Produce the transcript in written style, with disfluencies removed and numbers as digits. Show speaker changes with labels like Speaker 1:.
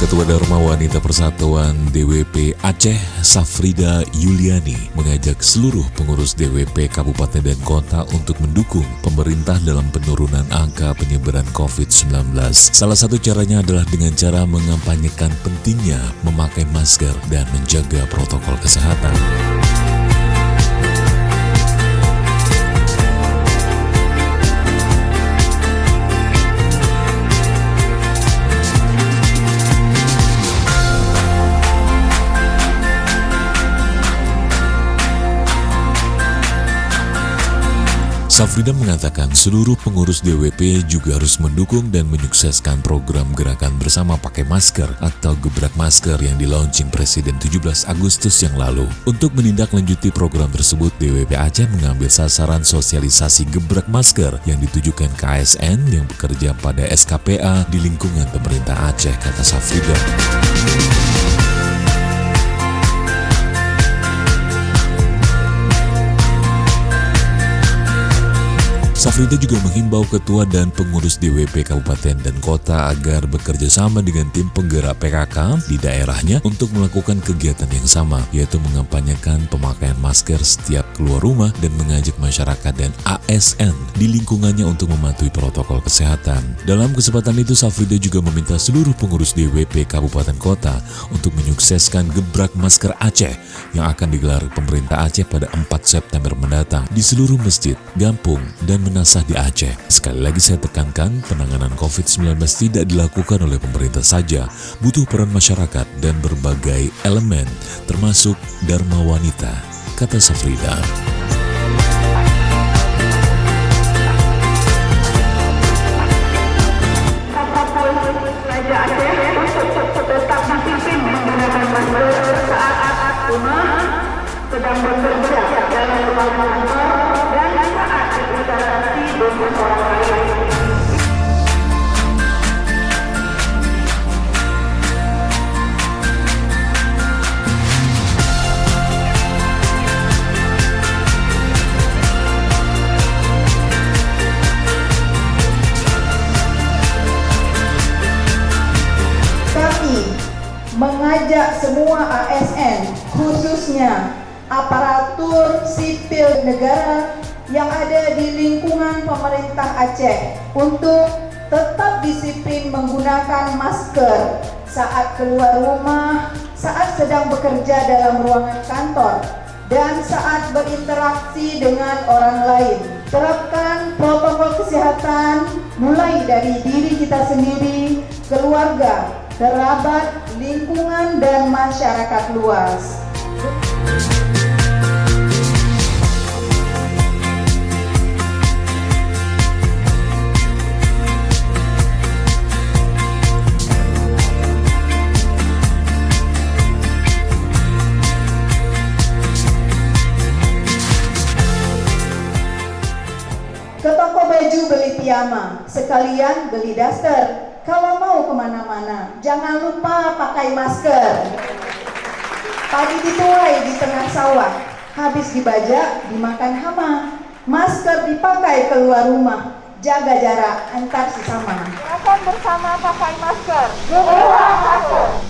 Speaker 1: Ketua Dharma Wanita Persatuan DWP Aceh, Safrida Yuliani, mengajak seluruh pengurus DWP Kabupaten dan Kota untuk mendukung pemerintah dalam penurunan angka penyebaran COVID-19. Salah satu caranya adalah dengan cara mengampanyekan pentingnya memakai masker dan menjaga protokol kesehatan. Safrida mengatakan seluruh pengurus DWP juga harus mendukung dan menyukseskan program gerakan bersama pakai masker atau gebrak masker yang dilaunching Presiden 17 Agustus yang lalu. Untuk menindaklanjuti program tersebut, DWP Aceh mengambil sasaran sosialisasi gebrak masker yang ditujukan ke ASN yang bekerja pada SKPA di lingkungan pemerintah Aceh, kata Safrida. Safrida juga menghimbau ketua dan pengurus DWP Kabupaten dan Kota agar bekerja sama dengan tim penggerak PKK di daerahnya untuk melakukan kegiatan yang sama, yaitu mengampanyekan pemakaian masker setiap keluar rumah dan mengajak masyarakat dan ASN di lingkungannya untuk mematuhi protokol kesehatan. Dalam kesempatan itu, Safrida juga meminta seluruh pengurus DWP Kabupaten Kota untuk menyukseskan gebrak masker Aceh yang akan digelar pemerintah Aceh pada 4 September mendatang di seluruh masjid, kampung, dan menasah di Aceh. Sekali lagi saya tekankan, penanganan COVID-19 tidak dilakukan oleh pemerintah saja, butuh peran masyarakat dan berbagai elemen, termasuk Dharma Wanita, kata Safrida.
Speaker 2: Sedang bekerja dalam ruang kantor dan saat berinteraksi dengan orang lain. Kami mengajak semua ASN, khususnya aparatur sipil negara yang ada di lingkungan pemerintah Aceh untuk tetap disiplin menggunakan masker saat keluar rumah, saat sedang bekerja dalam ruangan kantor, dan saat berinteraksi dengan orang lain. Terapkan protokol kesehatan mulai dari diri kita sendiri, keluarga, kerabat, lingkungan, dan masyarakat luas. Ke toko baju beli piyama, sekalian beli daster. Kalau mau kemana-mana, jangan lupa pakai masker. Padi dituai di tengah sawah, habis dibajak dimakan hama. Masker dipakai keluar rumah, jaga jarak antar sesama.
Speaker 3: Akan bersama pakai masker. Gebrak masker.